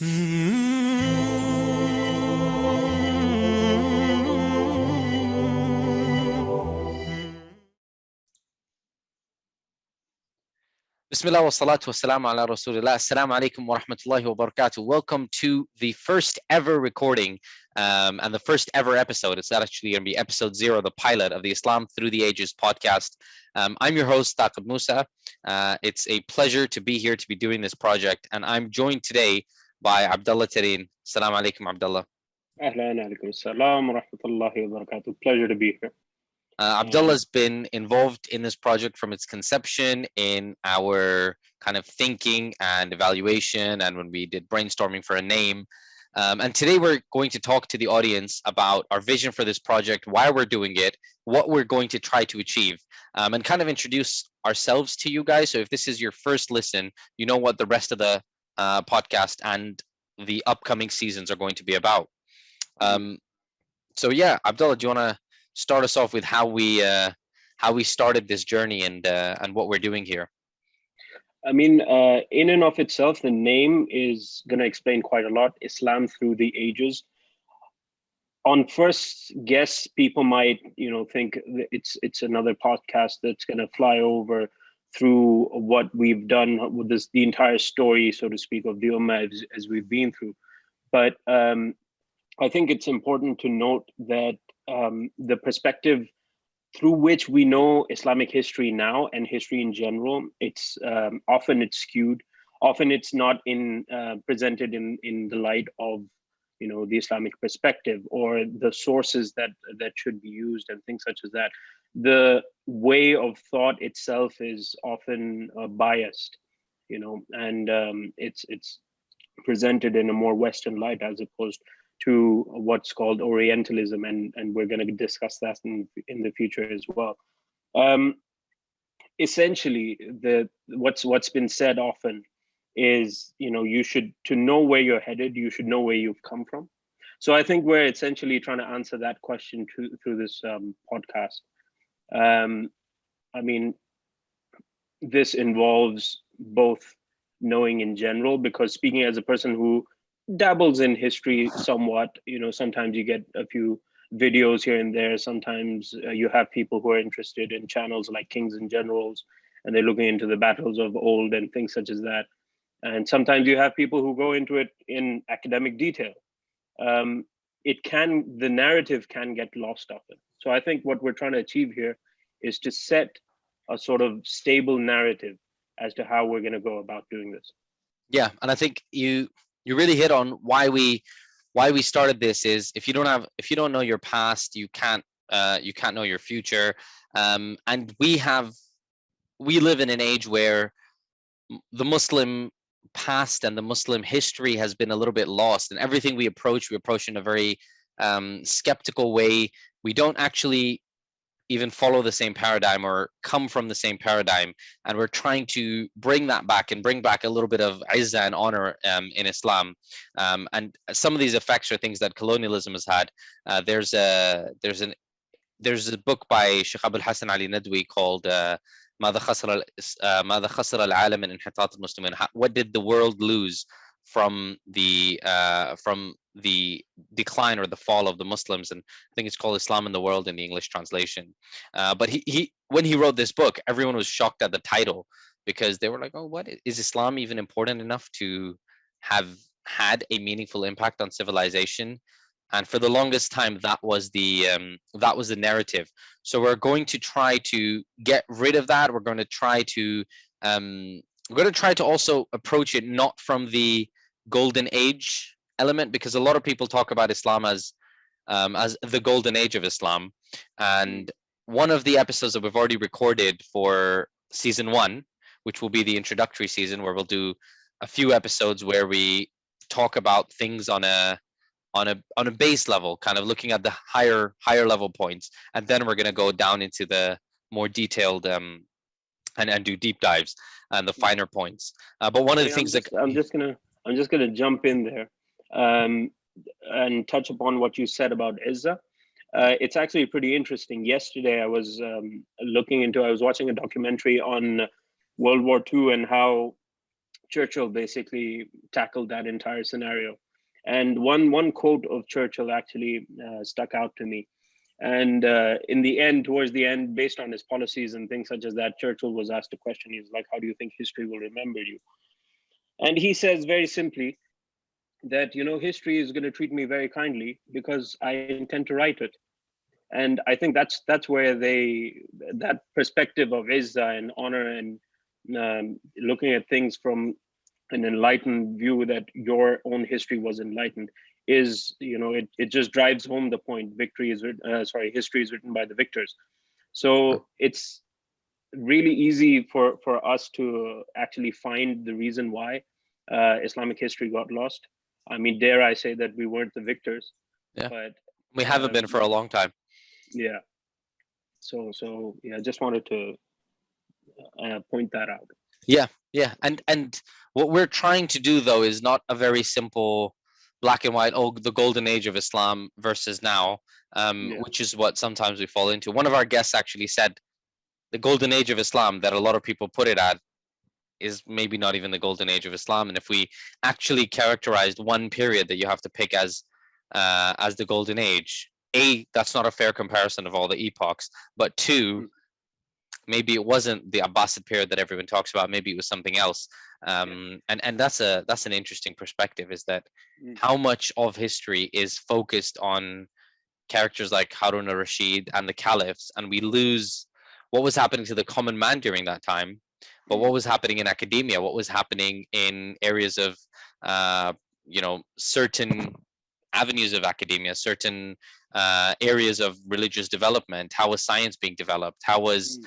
Bismillah wa salatu wa salam ala Rasulillah. Assalamu alaikum wa rahmatullahi wa barakatuh. Welcome to the first ever recording and the first ever episode. It's actually going to be episode 0, the pilot of the Islam Through the Ages podcast. I'm your host, Taqib Musa. It's a pleasure to be here to be doing this project. And I'm joined today by Abdullah Tareen. Assalamu alaikum, Abdullah. Ahlan alaikum assalam wa rahmatullahi wa barakatuh. Pleasure to be here. Abdullah's been involved in this project from its conception, in our kind of thinking and evaluation, and when we did brainstorming for a name. And today we're going to talk to the audience about our vision for this project, why we're doing it, what we're going to try to achieve, and kind of introduce ourselves to you guys. So if this is your first listen, you know what the rest of the podcast and the upcoming seasons are going to be about. So yeah, Abdullah, do you want to start us off with how we started this journey and what we're doing here? I mean, in and of itself, the name is going to explain quite a lot. Islam Through the Ages. On first guess, people might, think it's another podcast that's going to fly over through what we've done with the entire story, so to speak, of the Ummah as we've been through. But I think it's important to note that the perspective through which we know Islamic history now and history in general, it's often it's skewed. Often it's not presented in the light of the Islamic perspective or the sources that should be used and things such as that. The way of thought itself is often biased, and it's presented in a more Western light as opposed to what's called Orientalism, and we're going to discuss that in the future as well. Essentially, what's been said often is, to know where you're headed, you should know where you've come from. So I think we're essentially trying to answer that question through this podcast. I mean, this involves both knowing in general, because speaking as a person who dabbles in history somewhat, sometimes you get a few videos here and there. Sometimes you have people who are interested in channels like Kings and Generals, and they're looking into the battles of old and things such as that. And sometimes you have people who go into it in academic detail. The narrative can get lost often. So I think what we're trying to achieve here is to set a sort of stable narrative as to how we're going to go about doing this. Yeah, and I think you really hit on why we started this. Is if you don't know your past, you can't know your future. And we live in an age where the Muslim past and the Muslim history has been a little bit lost, and everything we approach in a very skeptical way. We don't actually even follow the same paradigm or come from the same paradigm, and we're trying to bring that back and bring back a little bit of izzah and honor in Islam. And some of these effects are things that colonialism has had. There's a book by Sheikh Abul Hassan Ali Nadwi called ماذا خسر العالم من انحطاط المسلمين. What did the world lose from the decline or the fall of the Muslims? And I think it's called Islam in the World in the English translation. But he when he wrote this book, everyone was shocked at the title, because they were like, oh, what is Islam even important enough to have had a meaningful impact on civilization? And for the longest time, that was the narrative. So we're going to try to get rid of that. We're going to try to also approach it not from the golden age element, because a lot of people talk about Islam as the golden age of Islam. And one of the episodes that we've already recorded for season 1, which will be the introductory season, where we'll do a few episodes where we talk about things on a base level, kind of looking at the higher level points, and then we're going to go down into the more detailed and do deep dives and the finer points. But one of the things I'm just gonna jump in there and touch upon what you said about Izzah. It's actually pretty interesting. Yesterday, I was watching a documentary on World War II and how Churchill basically tackled that entire scenario. And one quote of Churchill actually stuck out to me. And in the end, towards the end, based on his policies and things such as that, Churchill was asked a question. He's like, "How do you think history will remember you?" And he says very simply that, history is going to treat me very kindly because I intend to write it. And I think that's where that perspective of izza and honor and looking at things from an enlightened view, that your own history was enlightened, is, it just drives home the point. History is written by the victors. So it's really easy for us to actually find the reason why Islamic history got lost. I mean, dare I say that we weren't the victors, Yeah, but we haven't been for a long time. yeah. So yeah, just wanted to point that out. Yeah, and what we're trying to do though is not a very simple black and white. Oh, the golden age of Islam versus now, Yeah. which is what sometimes we fall into. One of our guests actually said the golden age of Islam that a lot of people put it at is maybe not even the golden age of Islam. And if we actually characterized one period that you have to pick as the golden age, that's not a fair comparison of all the epochs. But two, maybe it wasn't the Abbasid period that everyone talks about. Maybe it was something else. And that's an interesting perspective. Is that how much of history is focused on characters like Harun al-Rashid and the caliphs, and we lose what was happening to the common man during that time, but what was happening in academia, what was happening in areas of, certain avenues of academia, certain areas of religious development. How was science being developed? How was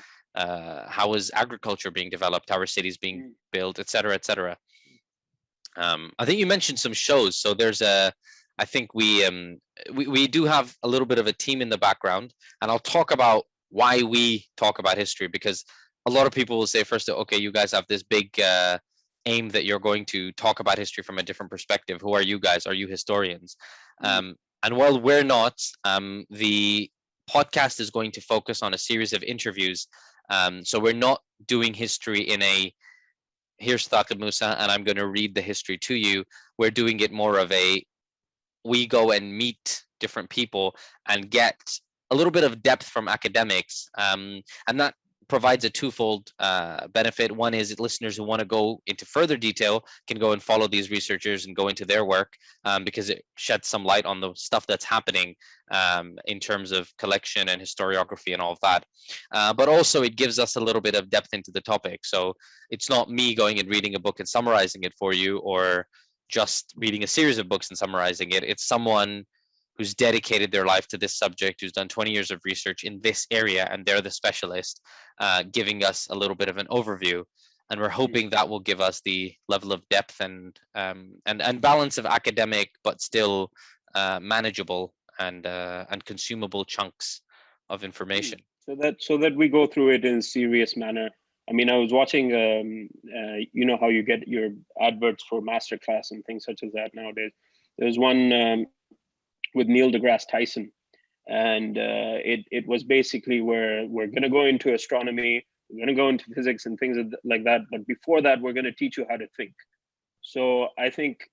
agriculture being developed? How were cities being built, et cetera, et cetera. I think you mentioned some shows. So I think we do have a little bit of a team in the background, and I'll talk about why we talk about history, because a lot of people will say first, okay, you guys have this big aim that you're going to talk about history from a different perspective. Who are you guys? Are you historians? And while we're not, the podcast is going to focus on a series of interviews. So we're not doing history in a, here's Thaqib Musa and I'm going to read the history to you. We're doing it more of a, we go and meet different people and get a little bit of depth from academics. And that provides a twofold benefit. One is that listeners who want to go into further detail can go and follow these researchers and go into their work, because it sheds some light on the stuff that's happening in terms of collection and historiography and all of that. But also it gives us a little bit of depth into the topic. So it's not me going and reading a book and summarizing it for you, or just reading a series of books and summarizing it. It's someone who's dedicated their life to this subject, who's done 20 years of research in this area, and they're the specialist, giving us a little bit of an overview. And we're hoping that will give us the level of depth and balance of academic, but still manageable and consumable chunks of information. So that we go through it in a serious manner. I mean, I was watching, how you get your adverts for masterclass and things such as that nowadays. There's one with Neil deGrasse Tyson, and it was basically where we're going to go into astronomy, we're going to go into physics and things like that, but before that we're going to teach you how to think. So I think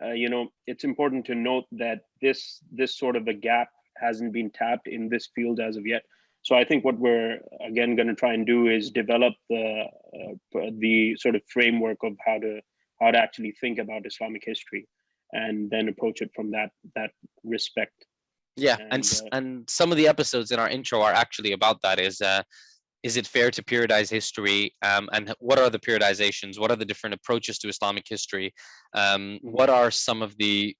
it's important to note that this sort of a gap hasn't been tapped in this field as of yet. So I think what we're again going to try and do is develop the sort of framework of how to actually think about Islamic history, and then approach it from that respect. Yeah, and some of the episodes in our intro are actually about that. Is it fair to periodize history? And what are the periodizations? What are the different approaches to Islamic history? What are some of the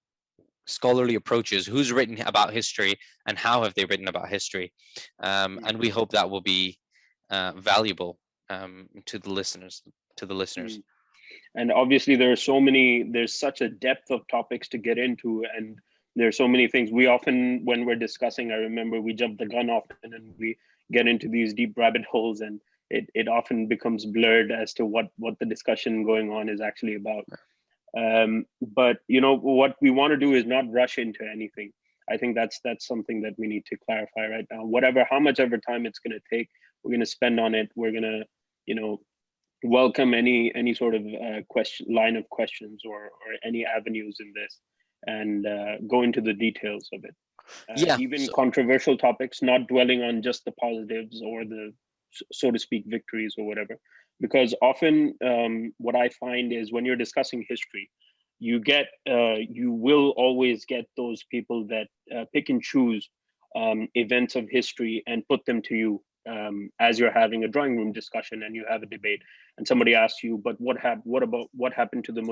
scholarly approaches? Who's written about history, and how have they written about history? And we hope that will be valuable to the listeners. And obviously there's such a depth of topics to get into, and there's so many things. We often, when we're discussing, I remember we jump the gun often and we get into these deep rabbit holes, and it often becomes blurred as to what the discussion going on is actually about. But what we want to do is not rush into anything. I think that's something that we need to clarify right now. How much ever time it's going to take, we're going to spend on it. We're going to welcome any sort of line of questions or any avenues in this, and go into the details of it. Yeah. Even So controversial topics, not dwelling on just the positives or the, so to speak, victories or whatever. Because often what I find is when you're discussing history, you will always get those people that pick and choose events of history and put them to you as you're having a drawing room discussion and you have a debate, and somebody asks you, but what happened to the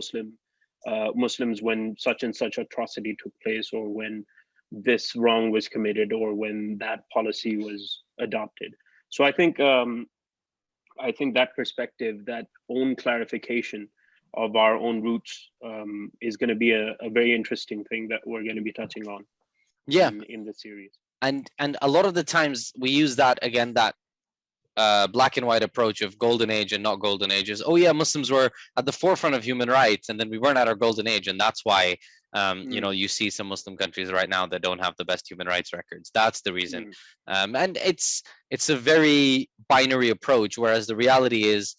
Muslims when such and such atrocity took place, or when this wrong was committed, or when that policy was adopted. So I think that perspective, that own clarification of our own roots, is going to be a very interesting thing that we're going to be touching on yeah, in the series. and a lot of the times we use that again, that black and white approach of golden age and not golden ages. Oh yeah, Muslims were at the forefront of human rights, and then we weren't at our golden age, and that's why you know, Mm, you see some Muslim countries right now that don't have the best human rights records. That's the reason, mm, and it's a very binary approach. Whereas the reality is,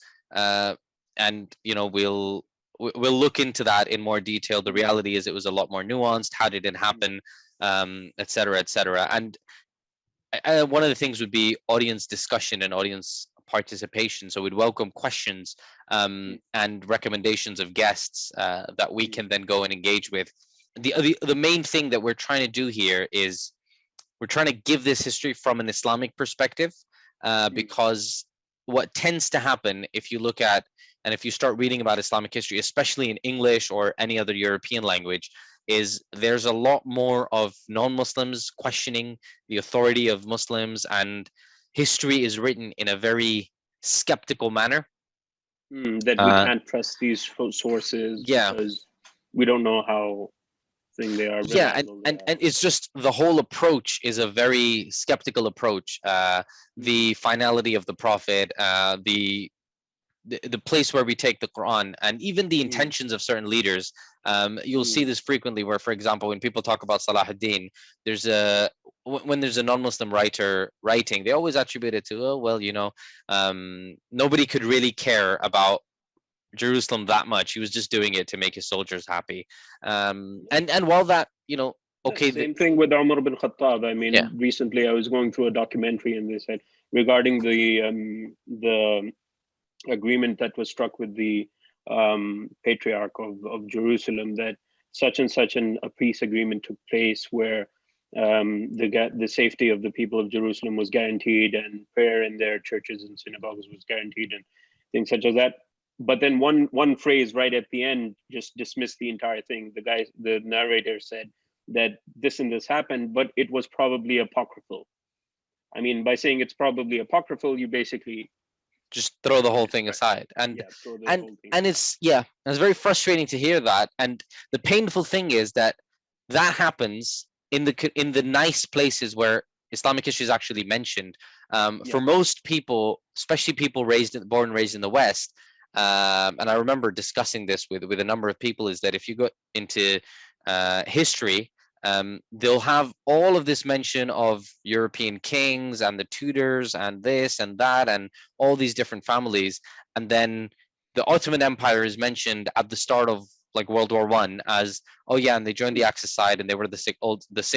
and you know, we'll look into that in more detail. The mm, reality is, it was a lot more nuanced. How did it mm, happen? Et cetera, et cetera. And one of the things would be audience discussion and audience participation. So we'd welcome questions mm, and recommendations of guests that we mm, can then go and engage with. The main thing that we're trying to do here is we're trying to give this history from an Islamic perspective, mm, because what tends to happen, if you look at and if you start reading about Islamic history, especially in English or any other European language, is there's a lot more of non-Muslims questioning the authority of Muslims, and history is written in a very skeptical manner. that we Uh, can't trust these sources yeah, because we don't know how thing they are, yeah, and, reliable they and are. and it's just the whole approach is a very skeptical approach. Mm, The finality of the prophet, the place where we take the Quran, and even the mm, intentions of certain leaders. You'll see mm, this frequently, where, for example, when people talk about Salahuddin, there's a when there's a non-Muslim writer writing, they always attribute it to, oh well, you know, nobody could really care about Jerusalem that much. He was just doing it to make his soldiers happy. And while that, you know, yeah, okay, same thing with Umar bin Khattab. I yeah, mean, recently I was going through a documentary and they said regarding the agreement that was struck with the patriarch of Jerusalem, that such and such a peace agreement took place where the safety of the people of Jerusalem was guaranteed, and prayer in their churches and synagogues was guaranteed, and things such as that. But then one phrase right at the end just dismissed the entire thing. The narrator said that this and this happened, but it was probably apocryphal. I mean, by saying it's probably apocryphal, you basically just throw the whole thing discredit aside. it. and Yeah, throw the and whole thing and aside. it's, yeah, it's very frustrating to hear that. And the painful thing is that that happens in the nice places where Islamic history is actually mentioned. For Yeah. most people, especially people born and raised in the West, and I remember discussing this with a number of people, is that if you go into history, they'll have all of this mention of European kings and the Tudors and this and that and all these different families, and then the Ottoman Empire is mentioned at the start of like World War I as, oh yeah, and they joined the Mm, Axis side and they were the sick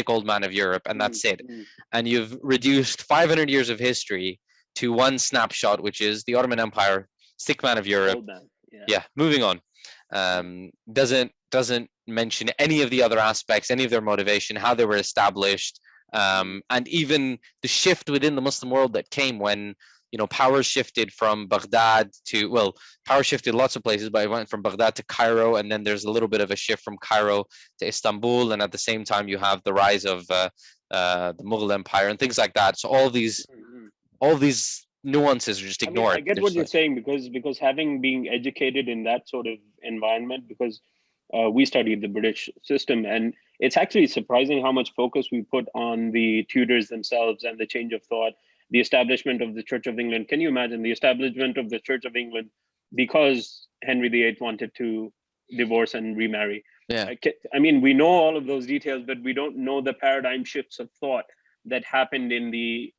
old man of Europe, and mm, that's it. mm. And you've reduced 500 years of history to one snapshot, which is the Ottoman Empire, sick man of Europe. All that. Yeah. Yeah, moving on. Yeah. Doesn't mention any of the other aspects, any of their motivation, how they were established, Mm, and even the shift within the Muslim world that came when, you know, power shifted from Baghdad to, well, power shifted lots of places, but it went from Baghdad to Cairo, and then there's a little bit of a shift from Cairo to Istanbul, and at the same time you have the rise of the Mughal Empire and things like that. So mm, mm. all these nuances are just I mean, I ignored. get They're what just you're like, saying because having being educated in that sort of environment, because we studied the British system, and it's actually surprising how much focus we put on the Tudors themselves and the change of thought, the establishment of the Church of England. Can you imagine the establishment of the Church of England because Henry VIII wanted to divorce and remarry? yeah, I mean, we know all of those details, but we don't know the paradigm shifts of thought that happened in the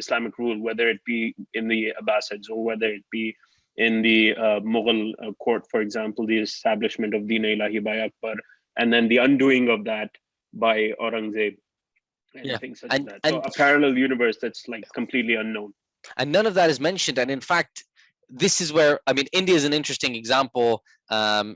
Islamic rule, whether it be in the Abbasids or whether it be in the Mughal court, for example, the establishment of Din Ilahi by Akbar, and then the undoing of that by Aurangzeb and Yeah. things such as And that. So and a parallel universe that's like completely unknown. and none of that is mentioned. And in fact, this is where, I mean, India is an interesting example.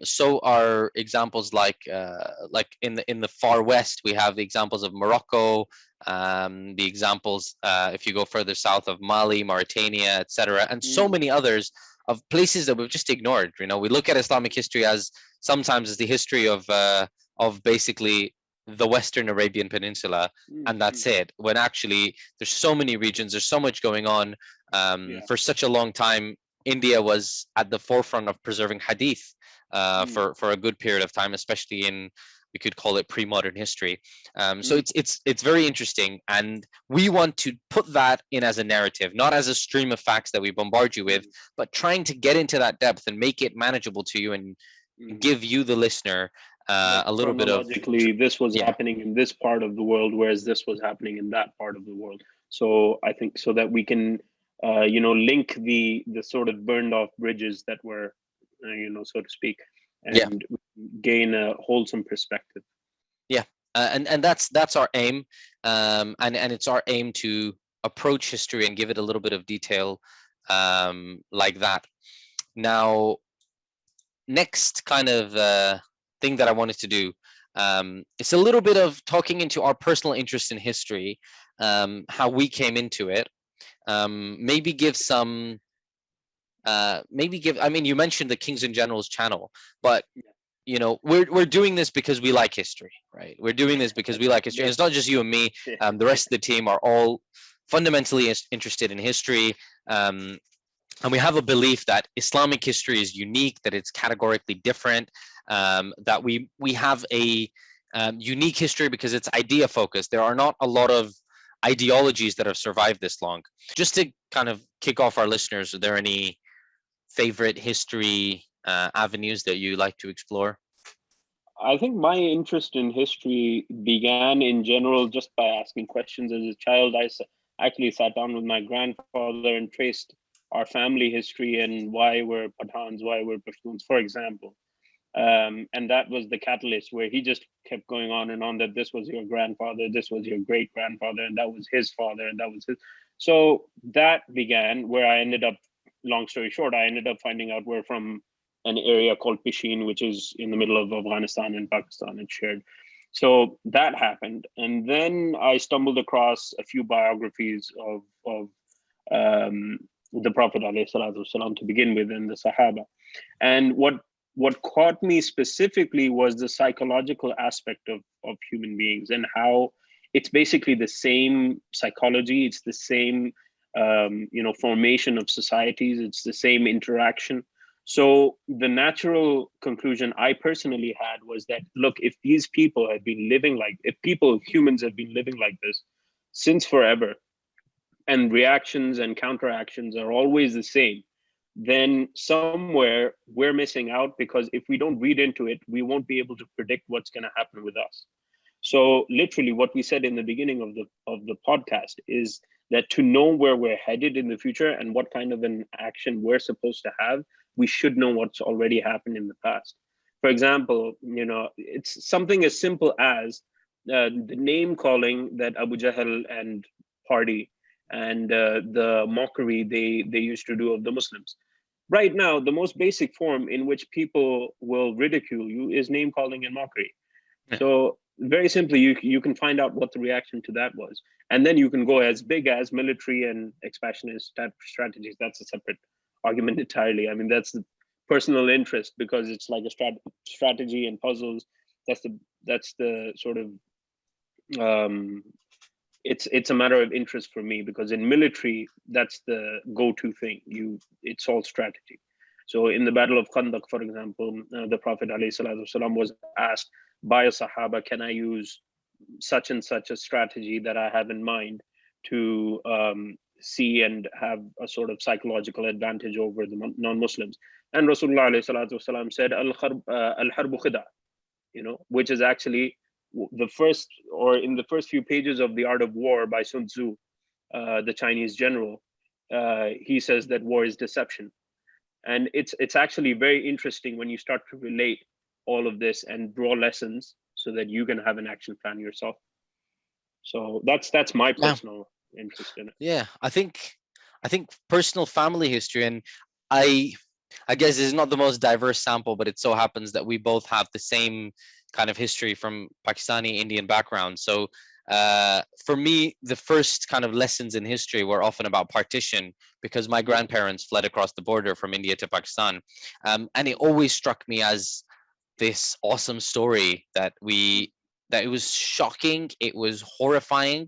So are examples like in the far west, we have the examples of Morocco, the examples if you go further south of Mali, Mauritania, etc., and so Mm, many others of places that we've just ignored. You know, we look at Islamic history as sometimes as the history of basically the Western Arabian Peninsula, mm, and that's mm. it. When actually there's so many regions, there's so much going on. Yeah. For such a long time, India was at the forefront of preserving hadith Mm, for a good period of time, especially in, we could call it pre-modern history. So mm, it's very interesting, and we want to put that in as a narrative, not as a stream of facts that we bombard you with, mm, but trying to get into that depth and make it manageable to you and mm. give you, the listener, That a little bit of chronologically this was yeah, happening in this part of the world, whereas this was happening in that part of the world. So I think so that we can, link the sort of burned off bridges that were, so to speak, yeah, and gain a wholesome perspective. yeah, and that's our aim, and it's our aim to approach history and give it a little bit of detail, like that. Now, next kind of thing that I wanted to do, it's a little bit of talking into our personal interest in history, how we came into it. Maybe give some, maybe give. I mean, you mentioned the Kings and Generals channel, but you know, we're doing this because we like history, right? We're doing this because we like history. And it's not just you and me. The rest of the team are all fundamentally interested in history. Um, and we have a belief that Islamic history is unique, that it's categorically different, that we have a unique history because it's idea focused. There are not a lot of ideologies that have survived this long. Just to kind of kick off our listeners, are there any favorite history avenues that you like to explore? I think my interest in history began in general just by asking questions as a child. Actually sat down with my grandfather and traced our family history and why we're Pathans, why we're Pashtuns, for example. And that was the catalyst where he just kept going on and on that this was your grandfather, this was your great grandfather, and that was his father, and that was his. So that began where I ended up, long story short, I ended up finding out we're from an area called Pishin, which is in the middle of Afghanistan and Pakistan. It's shared. So that happened. And then I stumbled across a few biographies of um, the Prophet ﷺ to begin with and the Sahaba. And what caught me specifically was the psychological aspect of human beings and how it's basically the same psychology, it's the same formation of societies, it's the same interaction. So the natural conclusion I personally had was that, look, if these people have been living like, if people, humans have been living like this since forever, and reactions and counteractions are always the same, then somewhere we're missing out, because if we don't read into it, we won't be able to predict what's going to happen with us. So literally what we said in the beginning of the podcast is that to know where we're headed in the future and what kind of an action we're supposed to have, we should know what's already happened in the past. For example, it's something as simple as the name calling that Abu Jahl and party and the mockery they used to do of the Muslims. Right now, the most basic form in which people will ridicule you is name calling and mockery. Yeah. So very simply, you can find out what the reaction to that was, and then you can go as big as military and expansionist type strategies. That's a separate argument entirely. I mean, that's the personal interest, because it's like a strategy and puzzles. That's the sort of um, it's a matter of interest for me, because in military that's the go-to thing. It's all strategy. So in the Battle of Khandaq, for example, the Prophet ﷺ was asked by a Sahaba, can I use such and such a strategy that I have in mind to see and have a sort of psychological advantage over the non-Muslims? And Rasulullah ﷺ said, al-harbu khida, which is actually the first, or in the first few pages of The Art of War by Sun Tzu, the Chinese general. He says that war is deception. And it's actually very interesting when you start to relate all of this and draw lessons so that you can have an action plan yourself. So that's my Yeah, personal interest in it. yeah. I think personal family history, and I I guess it's not the most diverse sample, but it so happens that we both have the same kind of history from Pakistani Indian background. So for me, the first kind of lessons in history were often about partition because my Yeah. grandparents fled across the border from India to Pakistan, and it always struck me as this awesome story that it was shocking, it was horrifying,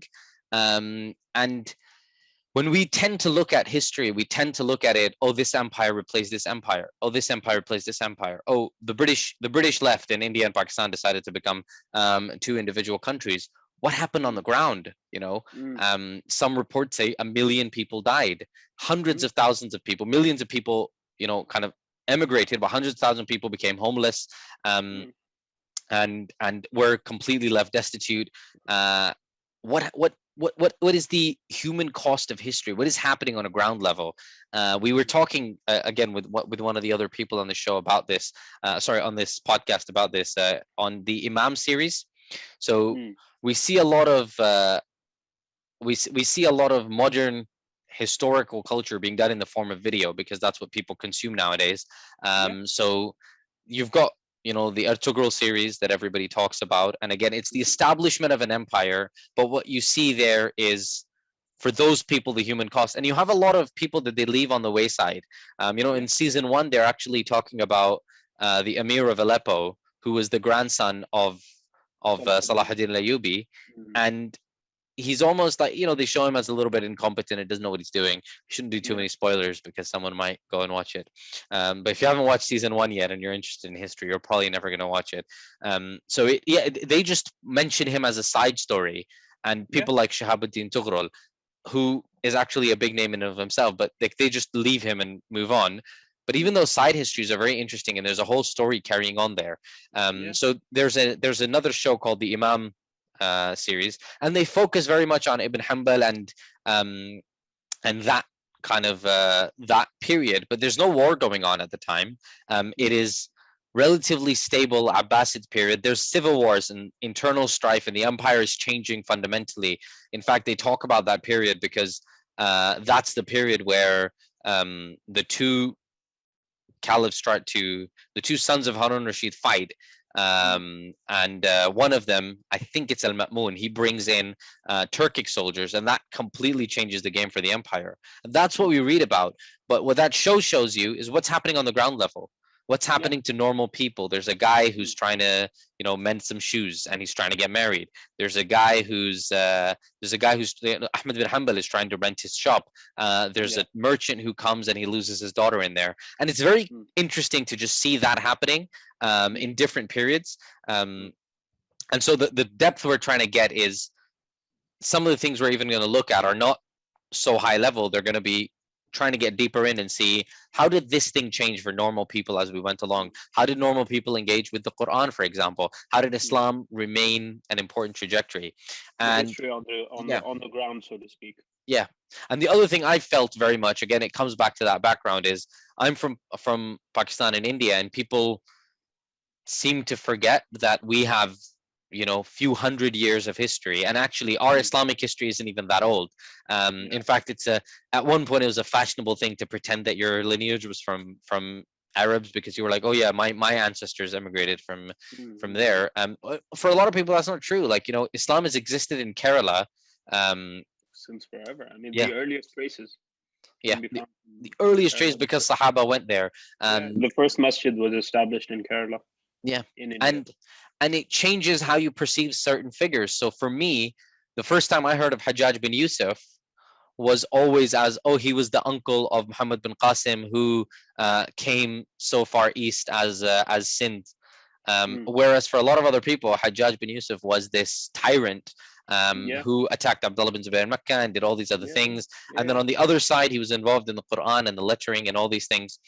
and when we tend to look at history, we tend to look at it, oh, this empire replaced this empire. Oh, this empire replaced this empire. Oh, the British left and India and Pakistan decided to become two individual countries. What happened on the ground? Mm, Some reports say 1 million people died, hundreds mm, of thousands of people, millions of people, kind of emigrated, but hundreds of thousands of people became homeless, um, mm, and were completely left destitute. Uh, what is the human cost of history? What is happening on a ground level? We were talking again with one of the other people on the show about this. Sorry, on this podcast about this on the Imam series. So mm, we see a lot of we see a lot of modern historical culture being done in the form of video because that's what people consume nowadays. yeah. So you've got the Ertugrul series that everybody talks about, and again, it's the establishment of an empire. But what you see there is, for those people, the human cost, and you have a lot of people that they leave on the wayside. Yeah. In season one, they're actually talking about the Emir of Aleppo, who was the grandson of Salahuddin. Salahuddin Layubi, Mm, and he's almost like, they show him as a little bit incompetent and doesn't know what he's doing. We shouldn't do too yeah. many spoilers because someone might go and watch it. But if you haven't watched season one yet and you're interested in history, you're probably never going to watch it. They just mention him as a side story, and Yeah. people like Shahabuddin Tughrul, who is actually a big name in and of himself, but they just leave him and move on. But even Mm, those side histories are very interesting, and there's a whole story carrying on there. yeah. So there's another show called the Imam series, and they focus very much on Ibn Hanbal and that kind of that period. But there's no war going on at the time. It Mm, is relatively stable Abbasid period. There's civil wars and internal strife, and the empire is changing fundamentally. In fact, they talk about that period because that's the period where the two caliphs start to the two sons of Harun Rashid fight, mm, and one of them, I think it's Al Ma'mun, he brings in Turkic soldiers, and that completely changes the game for the empire. And that's what mm, we read about. But what that show shows you is what's happening on the ground level. What's yeah. happening to normal people? There's a guy Mm, who's trying to, mend some shoes, and he's trying to get married. There's a guy who's Ahmed bin Hanbal is trying to rent his shop. There's yeah. a merchant who comes and he loses his daughter in there, and it's very Mm, interesting to just see that happening mm, in different periods. mm, And so the depth we're trying to get is, some of the things we're even going to look at are not so high level. They're going to be trying to get deeper in and see, how did this thing change for normal people as we went along? mm, How did normal people engage with the Quran, for example? How did mm. Islam remain an important trajectory? The And history on the yeah, ground, so to speak. yeah. And the other thing I felt very much, again, it comes back to that background, is I'm from Pakistan and India, and people seem to forget that we have few hundred years of history, and actually our Mm, Islamic history isn't even that old. yeah. In fact, at one point it was a fashionable thing to pretend that your lineage was from Arabs, because you were like, oh yeah, my ancestors emigrated Mm, from mm, mm. there. For a lot of people that's not true. Like, Islam has existed in Kerala. um Since forever. I mean, yeah, the earliest traces yeah, can be the, found the in earliest trace, Kerala. because Sahaba went there. Yeah, um the first masjid was established in Kerala, Yeah, in India. and it changes how you perceive certain figures. So for me, the first time I heard of Hajjaj bin Yusuf was always as, oh, he was the uncle of Muhammad bin Qasim, who came so far east as Sindh. Mm, Whereas for a lot of other people, Hajjaj bin Yusuf was this tyrant Yeah. who attacked Abdullah bin Zubayr in Mecca and did all these other Yeah. things. And then Yeah. on the other side, he was involved in the Quran and the lettering and all these things.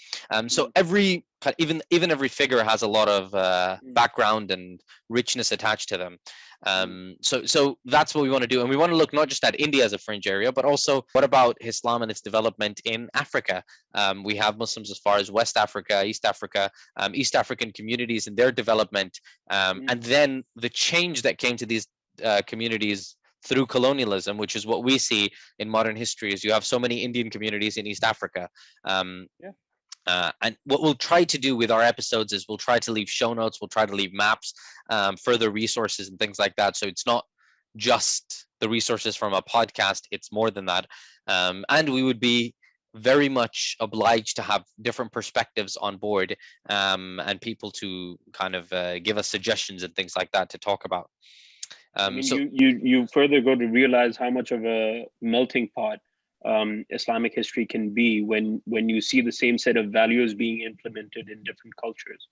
So Mm, even every figure has a lot of mm, background and richness attached to them. mm, So that's what we want to do, and we want to look not just at India as a fringe area, but also what about Islam and its development in Africa. We have Muslims as far as West Africa, East African communities and their development, mm, and then the change that came to these communities through colonialism, which is what we see in modern history. Is you have so many Indian communities in East Africa. Um, yeah. and what we'll try to do with our episodes is we'll try to leave show notes, we'll try to leave maps, further resources and things like that. So it's not just the resources from a podcast, it's more than that. And we would be very much obliged to have different perspectives on board, and people to kind of give us suggestions and things like that to talk about. I mean, So you further go to realize how much of a melting pot Islamic history can be when you see the same set of values being implemented in different cultures,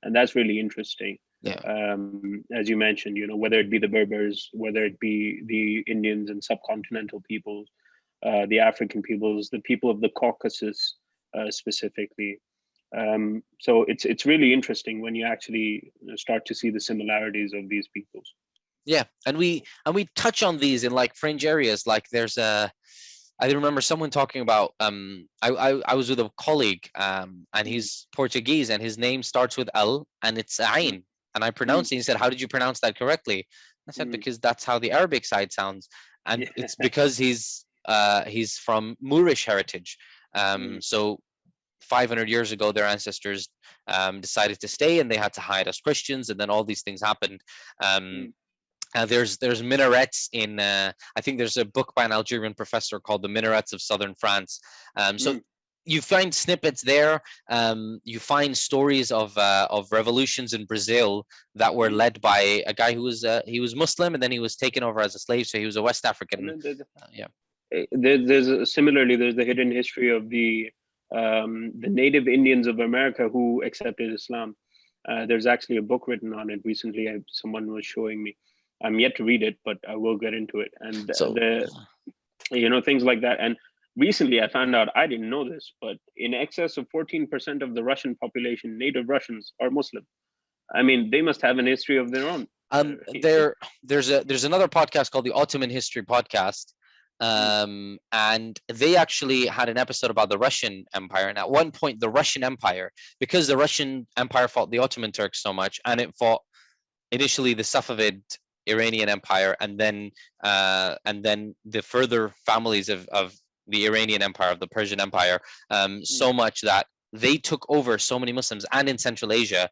and that's really interesting. yeah, As you mentioned, whether it be the Berbers, whether it be the Indians and subcontinental peoples, the African peoples, the people of the Caucasus specifically. So it's really interesting when you actually start to see the similarities of these peoples. yeah, and we touch on these in like fringe areas. Like there's a I remember someone talking about I was with a colleague, and Mm, he's Portuguese and his name starts with L and it's mm, Ain, and I mm, pronounced it. He said, "How did you pronounce that correctly?" I said, mm. "Because that's how the Arabic side sounds, and Yeah. it's because he's from Moorish heritage. Mm, So 500 years ago, their ancestors decided to stay, and they had to hide as Christians, and then all these things happened." Um, mm, there's minarets in I think there's a book by an Algerian professor called The Minarets of Southern France. So mm, you find snippets there. You find stories of revolutions in Brazil that were mm. led by a guy who was he was Muslim and then he was taken over as a slave, so he was a West And African. then Yeah. similarly, there's the hidden history of the native Indians of America who accepted Islam. There's actually a book written on it recently. Someone was showing me. I'm yet to read it, but I will get into it. And So things like that. And recently, I found out, I didn't know this, but in excess of 14% of the Russian population, native Russians, are Muslim. I mean, they must have an history of their own. there's another podcast called the Ottoman History Podcast, Mm, and they actually had an episode about the Russian Empire. And at one point, the Russian Empire, because the Russian Empire fought the Ottoman Turks so much, and it fought initially the Safavid Iranian Empire, and then the further families of the Iranian Empire, of the Persian Empire, mm, so much that they took over so many Muslims, and in Central Asia,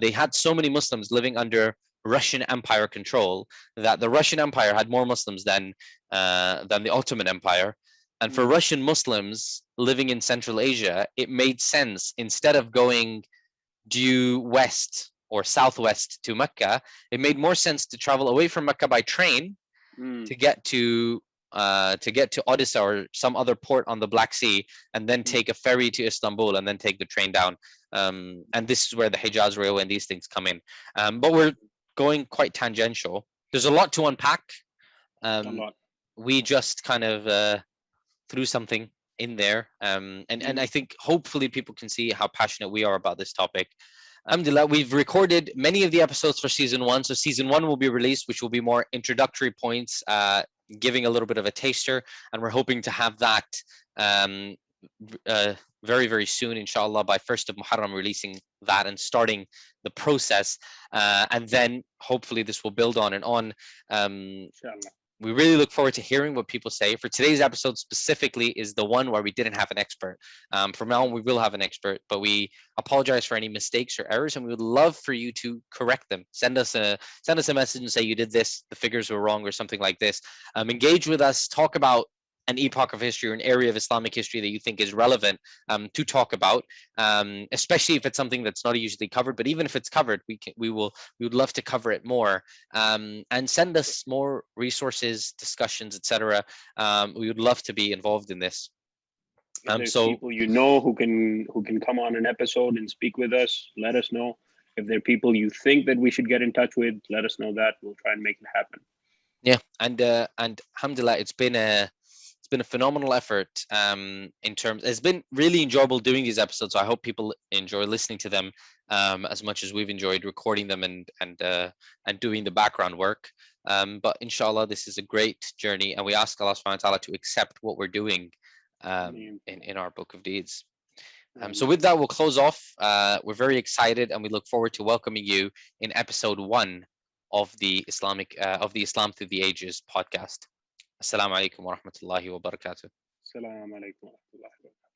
they had so many Muslims living under Russian Empire control that the Russian Empire had more Muslims than the Ottoman Empire. And for mm, Russian Muslims living in Central Asia, it made sense, instead of going due west or southwest to Mecca, it made more sense to travel away from Mecca by train mm, to get to Odessa or some other port on the Black Sea, and then mm. take a ferry to Istanbul, and then take the train down. And this is where the Hejaz Railway and these things come in. But we're going quite tangential. There's a lot to unpack. A Um, lot. we just kind of threw something in there, and Mm, I think hopefully people can see how passionate we are about this topic. Alhamdulillah, we've recorded many of the episodes for season one. So season one will be released, which will be more introductory points, giving a little bit of a taster. And we're hoping to have that um, very, very soon, inshallah, by 1st of Muharram, releasing that and starting the process. And then hopefully this will build on and on. inshallah. We really look forward to hearing what people say. For today's episode specifically is the one where we didn't have an expert. From now on, we will have an expert, but we apologize for any mistakes or errors, and we would love for you to correct them. Send us a message and say you did this, the figures were wrong, or something like this. Engage with us. Talk about an epoch of history or an area of Islamic history that you think is relevant to talk about, especially if it's something that's not usually covered. But even if it's covered, we would love to cover it more, and send us more resources, discussions, etc. We would love to be involved in this. If there's So people who can come on an episode and speak with us, let us know. If there are people you think that we should get in touch with, let us know that. We'll try and make it happen. Yeah, and alhamdulillah, it's been a phenomenal effort. In terms, it's been really enjoyable doing these episodes. So I hope people enjoy listening to them as much as we've enjoyed recording them and doing the background work. But inshallah, this is a great journey, and we ask Allah Subhanahu wa Taala to accept what we're doing Ameen. in our book of deeds. So Ameen. with that, we'll close off. We're very excited, and we look forward to welcoming you in episode 1 of the Islam Through the Ages podcast. Assalamu alaikum wa rahmatullahi wa barakatuh. Assalamu alaikum wa rahmatullahi wa barakatuh.